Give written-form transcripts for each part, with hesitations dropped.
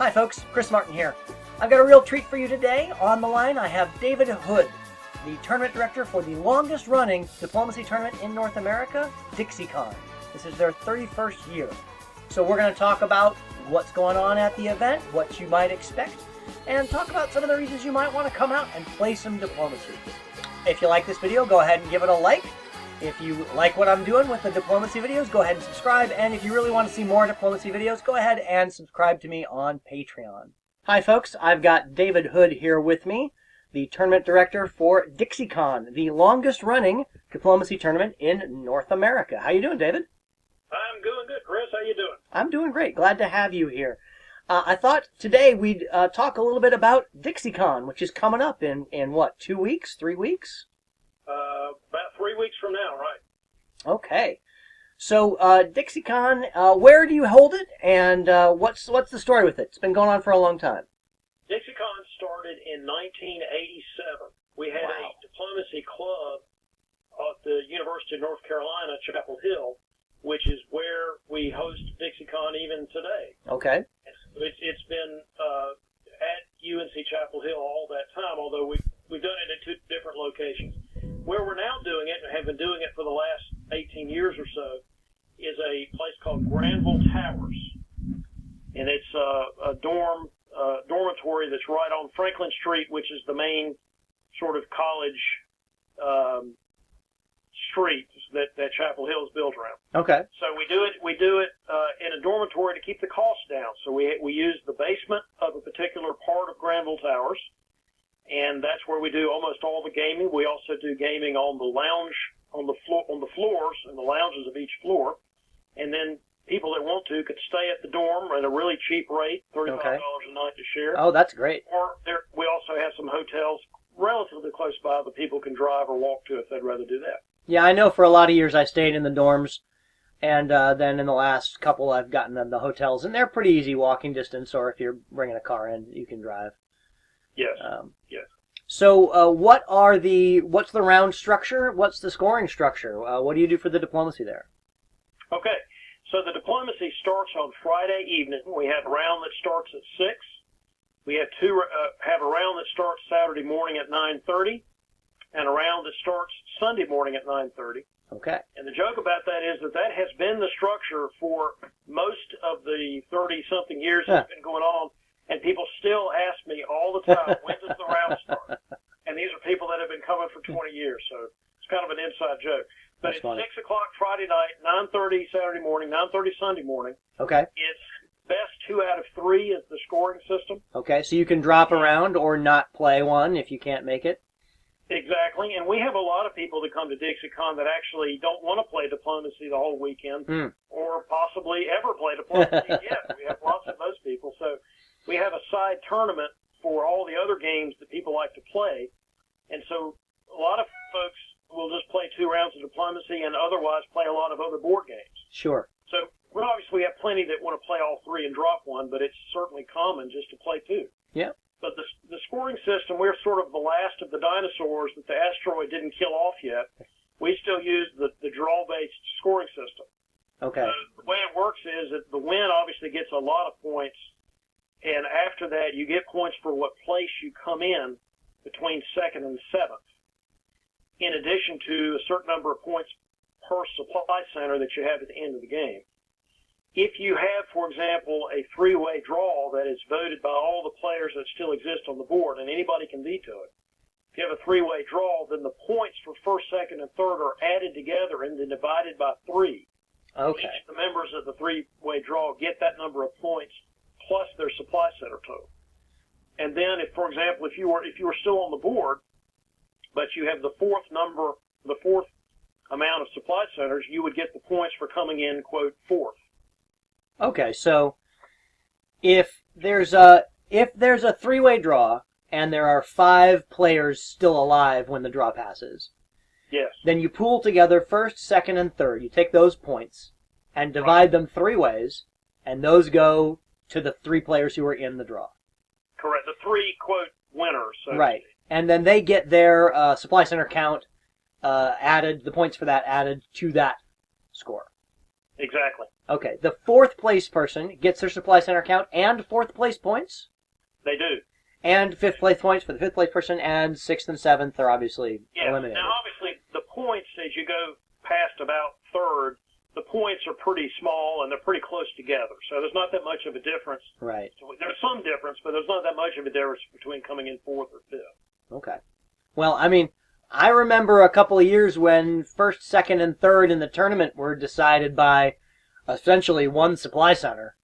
Hi folks, Chris Martin here. I've got a real treat for you today. On the line I have David Hood, the tournament director for the longest running diplomacy tournament in North America, DixieCon. This is their 31st year. So we're going to talk about what's going on at the event, what you might expect, and talk about some of the reasons you might want to come out and play some diplomacy. If you like this video, go ahead and give it a like. If you like what I'm doing with the diplomacy videos, go ahead and subscribe. And if you really want to see more diplomacy videos, go ahead and subscribe to me on Patreon. Hi folks, I've got David Hood here with me, the tournament director for DixieCon, the longest running diplomacy tournament in North America. How you doing, David? I'm doing good, Chris. How you doing? I'm doing great. Glad to have you here. I thought today we'd talk a little bit about DixieCon, which is coming up in what, 2 weeks, 3 weeks? About 3 weeks from now, right? Okay. So, DixieCon, where do you hold it, and what's the story with it? It's been going on for a long time. DixieCon started in 1987. We had a diplomacy club at the University of North Carolina, Chapel Hill, which is where we host DixieCon even today. Okay. It's been at UNC Chapel Hill all that time, although we've done it in 2 different locations. Where we're now doing it, and have been doing it for the last 18 years or so, is a place called Granville Towers. And it's a dormitory that's right on Franklin Street, which is the main sort of college street that Chapel Hill is built around. Okay. So we do it in a dormitory to keep the costs down. So we use the basement of a particular part of Granville Towers, and that's where we do almost all the gaming. We also do gaming on the lounge, on the floors and the lounges of each floor, and then people that want to could stay at the dorm at a really cheap rate, $35 a night to share. Oh, that's great. Or we also have some hotels relatively close by that people can drive or walk to if they'd rather do that. Yeah, I know for a lot of years I stayed in the dorms, and then in the last couple I've gotten the hotels, and they're pretty easy walking distance, or if you're bringing a car in, you can drive. Yes. Yes. So, what's the round structure? What's the scoring structure? What do you do for the diplomacy there? Okay. So the diplomacy starts on Friday evening. We have a round that starts at 6. We have a round that starts Saturday morning at 9:30, and a round that starts Sunday morning at 9:30. Okay. And the joke about that is that has been the structure for most of the 30-something years that's been going on. And people still ask me all the time, when does the round start? And these are people that have been coming for 20 years, so it's kind of an inside joke. But it's funny. 6 o'clock Friday night, 9:30 Saturday morning, 9:30 Sunday morning. Okay. It's best 2 out of 3 is the scoring system. Okay, so you can drop around or not play one if you can't make it. Exactly, and we have a lot of people that come to DixieCon that actually don't want to play diplomacy the whole weekend, or possibly ever play diplomacy yet. We have lots of those people, so we have a side tournament for all the other games that people like to play. And so a lot of folks will just play 2 rounds of diplomacy and otherwise play a lot of other board games. Sure. So we obviously have plenty that want to play all 3 and drop one, but it's certainly common just to play 2. Yeah. But the scoring system, we're sort of the last of the dinosaurs that the asteroid didn't kill off yet. We still use the draw-based scoring system. Okay. So the way it works is that the win obviously gets a lot of points, and after that, you get points for what place you come in between 2nd and 7th, in addition to a certain number of points per supply center that you have at the end of the game. If you have, for example, a 3-way draw that is voted by all the players that still exist on the board, and anybody can veto it, if you have a 3-way draw, then the points for 1st, 2nd, and 3rd are added together and then divided by 3. Okay. Each of the members of the 3-way draw get that number of points plus their supply center total. And then, if, for example, if you were still on the board, but you have the 4th amount of supply centers, you would get the points for coming in, quote, 4th. Okay, so if there's a 3-way draw and there are 5 players still alive when the draw passes, yes, then you pool together 1st, 2nd, and 3rd. You take those points and divide them 3 ways, and those go to the 3 players who are in the draw. Correct. The 3, quote, winners. So right. And then they get their supply center count added, the points for that added to that score. Exactly. Okay, the fourth place person gets their supply center count and fourth place points? They do. And fifth place points for the fifth place person, and sixth and seventh are obviously eliminated. Now, obviously, the points, as you go past about third, the points are pretty small and they're pretty close together. So there's not that much of a difference. Right. So there's some difference, but there's not that much of a difference between coming in fourth or fifth. Okay. Well, I mean, I remember a couple of years when first, second, and third in the tournament were decided by essentially one supply center.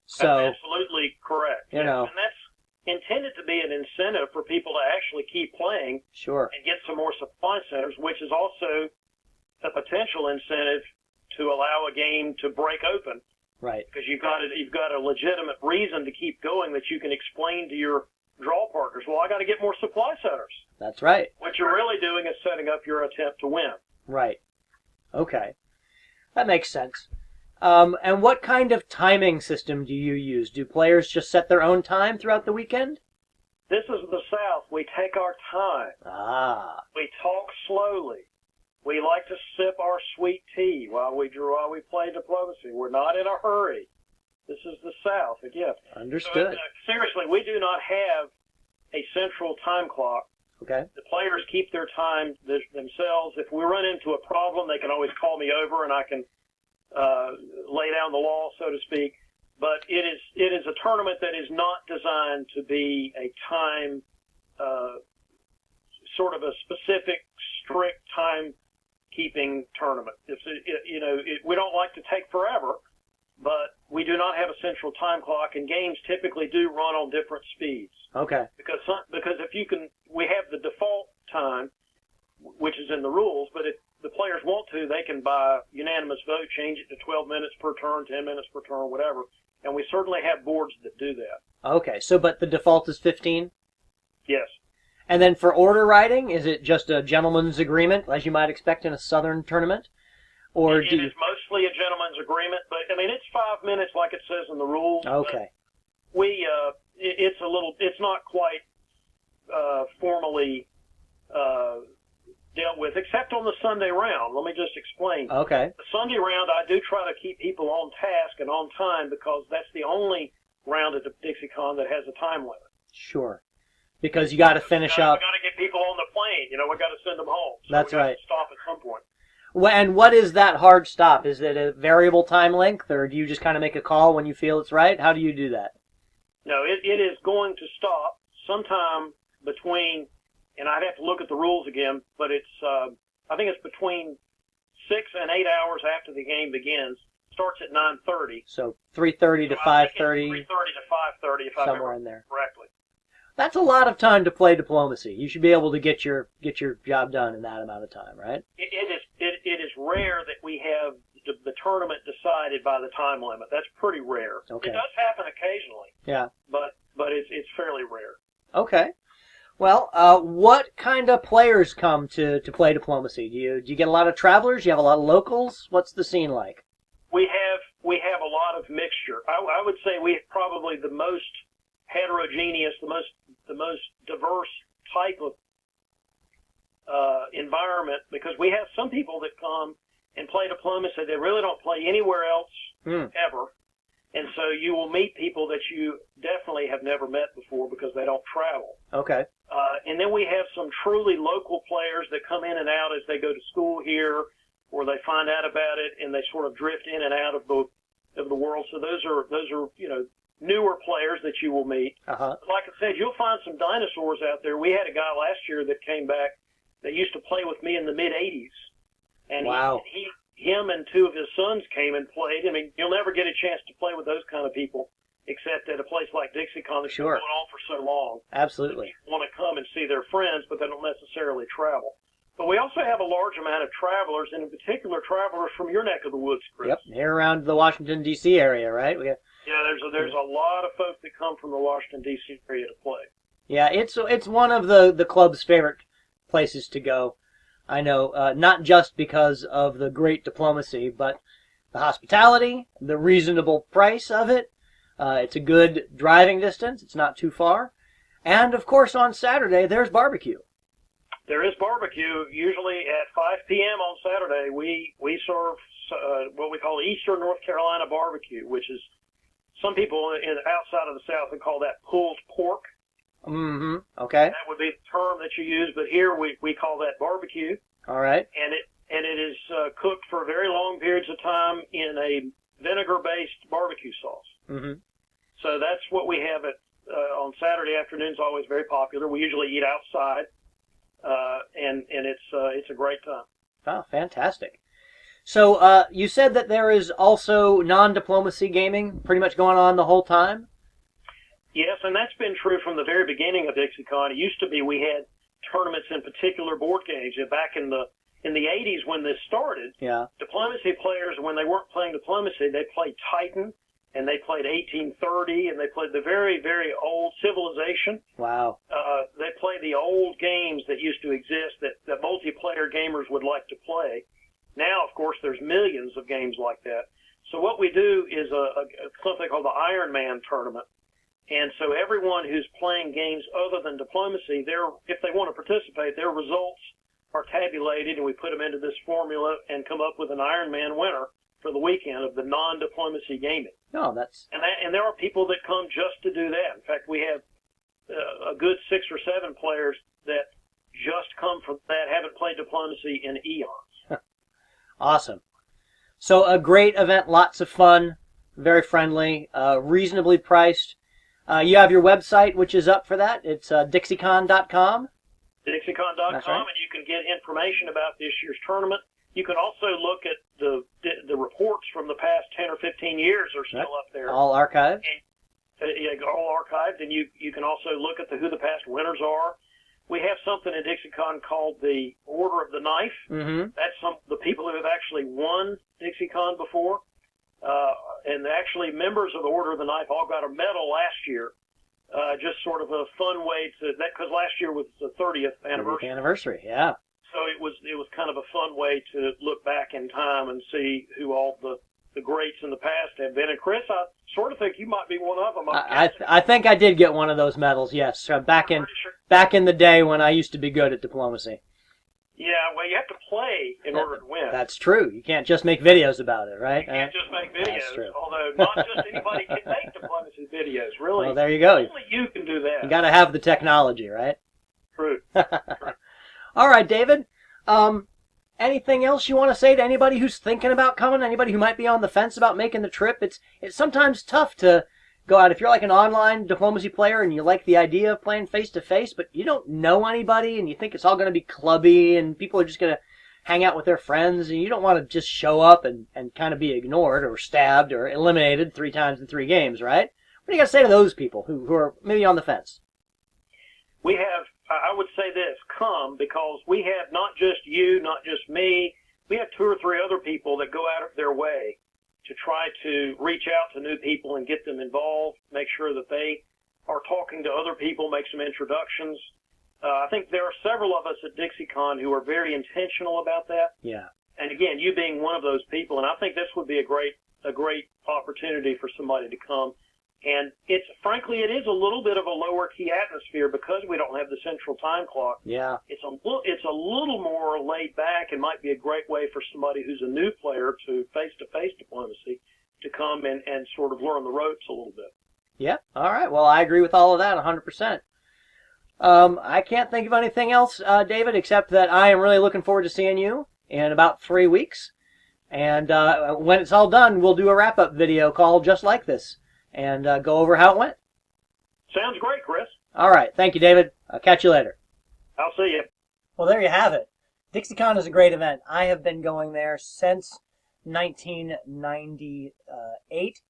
So That's absolutely correct. You know. And that's intended to be an incentive for people to actually keep playing sure. and get some more supply centers, which is also a potential incentive to allow a game to break open. Right. Because you've got a legitimate reason to keep going that you can explain to your draw partners. Well, I got to get more supply centers. That's right. What you're really doing is setting up your attempt to win. Right. Okay. That makes sense. And what kind of timing system do you use? Do players just set their own time throughout the weekend? This is the South. We take our time. Ah. We talk slowly. We like to sip our sweet tea while we play diplomacy. We're not in a hurry. This is the South again. Understood. So, seriously, we do not have a central time clock. Okay. The players keep their time themselves. If we run into a problem, they can always call me over and I can lay down the law, so to speak. But it is a tournament that is not designed to be a time, sort of a specific, strict time-keeping tournament. We don't like to take forever, but we do not have a central time clock, and games typically do run on different speeds. Okay. Because we have the default time, which is in the rules, but if the players want to, they can, by unanimous vote, change it to 12 minutes per turn, 10 minutes per turn, whatever. And we certainly have boards that do that. Okay, but the default is 15? Yes. And then for order writing, is it just a gentleman's agreement, as you might expect in a Southern tournament? Or it is mostly a gentleman's agreement, but, I mean, it's 5 minutes like it says in the rules. Okay. It's not quite formally dealt with, except on the Sunday round. Let me just explain. Okay. The Sunday round, I do try to keep people on task and on time because that's the only round at the DixieCon that has a time limit. Sure. Because you got to finish up. We got to get people on the plane. We got to send them home. So That's we got right. to stop at some point. And what is that hard stop? Is it a variable time length, or do you just kind of make a call when you feel it's right? How do you do that? No, it is going to stop sometime between, and I'd have to look at the rules again, but it's I think it's between 6 and 8 hours after the game begins. Starts at 9:30. So 3:30 to 5:30. 3:30 to 5:30, if I somewhere remember in there correctly. That's a lot of time to play diplomacy. You should be able to get your job done in that amount of time, right? It is rare that we have the tournament decided by the time limit. That's pretty rare. Okay. It does happen occasionally. Yeah. But it's fairly rare. Okay. Well, what kind of players come to play diplomacy? Do you get a lot of travelers? Do you have a lot of locals? What's the scene like? We have a lot of mixture. I would say we have probably the most heterogeneous, the most diverse type of environment, because we have some people that come and play diplomacy. They really don't play anywhere else ever. And so you will meet people that you definitely have never met before because they don't travel. Okay. And then we have some truly local players that come in and out as they go to school here, or they find out about it and they sort of drift in and out of the world. So those are newer players that you will meet. Uh-huh. Like I said, you'll find some dinosaurs out there. We had a guy last year that came back that used to play with me in the mid-'80s. And wow. Him and two of his sons came and played. I mean, you'll never get a chance to play with those kind of people except at a place like DixieCon that's been going on for so long. Absolutely. They want to come and see their friends, but they don't necessarily travel. But we also have a large amount of travelers, and in particular travelers from your neck of the woods, Chris. Yep, here around the Washington, D.C. area, right? Yeah, there's a lot of folks that come from the Washington, D.C. area to play. Yeah, it's one of the club's favorite places to go. I know, not just because of the great diplomacy, but the hospitality, the reasonable price of it. It's a good driving distance. It's not too far. And, of course, on Saturday, there's barbecue. There is barbecue. Usually at 5 p.m. on Saturday, we serve what we call Eastern North Carolina barbecue, which is some people outside of the South would call that pulled pork. Mm-hmm. Okay. That would be the term that you use, but here we call that barbecue. All right. And it is cooked for very long periods of time in a vinegar-based barbecue sauce. Mm-hmm. So that's what we have on Saturday afternoons. Always very popular. We usually eat outside, and it's a great time. Oh, fantastic. So you said that there is also non-diplomacy gaming pretty much going on the whole time? Yes, and that's been true from the very beginning of DixieCon. It used to be we had tournaments in particular board games. Back in the 80s when this started, yeah, diplomacy players, when they weren't playing diplomacy, they played Titan, and they played 1830, and they played the very, very old Civilization. Wow. They played the old games that used to exist that multiplayer gamers would like to play. Now, of course, there's millions of games like that. So what we do is something called the Iron Man tournament. And so everyone who's playing games other than diplomacy, if they want to participate, their results are tabulated, and we put them into this formula and come up with an Iron Man winner for the weekend of the non-diplomacy gaming. Oh, that's... And there are people that come just to do that. In fact, we have a good 6 or 7 players that just come from that, haven't played diplomacy in eons. Awesome. So a great event, lots of fun, very friendly, reasonably priced. You have your website, which is up for that. It's DixieCon.com. DixieCon.com, right. and you can get information about this year's tournament. You can also look at the reports from the past 10 or 15 years are still up there. All archived? And, all archived, and you can also look at who the past winners are. We have something in DixieCon called the Order of the Knife. Mm-hmm. That's the people who have actually won DixieCon before. And actually members of the Order of the Knife all got a medal last year. Just sort of a fun way because last year was the 30th anniversary. 30th anniversary, yeah. So it was kind of a fun way to look back in time and see who all the greats in the past have been. And Chris, I sort of think you might be one of them. I think I did get one of those medals, yes. Back in the day when I used to be good at diplomacy. Yeah, well, you have to play in order to win. That's true. You can't just make videos about it, right? You can't just make videos. That's true. Although not just anybody can make diplomacy videos, really. Well, there you go. Only you can do that. You got to have the technology, right? True. All right, David. Anything else you want to say to anybody who's thinking about coming? Anybody who might be on the fence about making the trip? It's sometimes tough to go out if you're like an online diplomacy player and you like the idea of playing face to face, but you don't know anybody and you think it's all going to be clubby and people are just going to hang out with their friends, and you don't want to just show up and kind of be ignored or stabbed or eliminated 3 times in 3 games, right? What do you got to say to those people who are maybe on the fence? I would say this, come, because we have not just you, not just me, we have 2 or 3 other people that go out of their way to try to reach out to new people and get them involved, make sure that they are talking to other people, make some introductions. I think there are several of us at DixieCon who are very intentional about that. Yeah. And again, you being one of those people, and I think this would be a great opportunity for somebody to come. And frankly, it is a little bit of a lower key atmosphere because we don't have the central time clock. Yeah. It's a little more laid back and might be a great way for somebody who's a new player to face-to-face diplomacy to come and sort of learn the ropes a little bit. Yeah. All right. Well, I agree with all of that 100%. I can't think of anything else, David, except that I am really looking forward to seeing you in about 3 weeks. And when it's all done, we'll do a wrap-up video call just like this and go over how it went. Sounds great, Chris. All right. Thank you, David. I'll catch you later. I'll see you. Well, there you have it. DixieCon is a great event. I have been going there since 1998,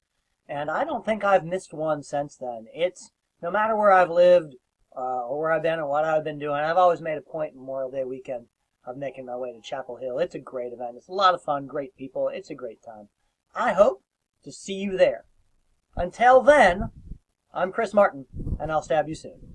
and I don't think I've missed one since then. It's, no matter where I've lived or where I've been or what I've been doing, I've always made a point Memorial Day weekend of making my way to Chapel Hill. It's a great event. It's a lot of fun, great people. It's a great time. I hope to see you there. Until then, I'm Chris Martin, and I'll stab you soon.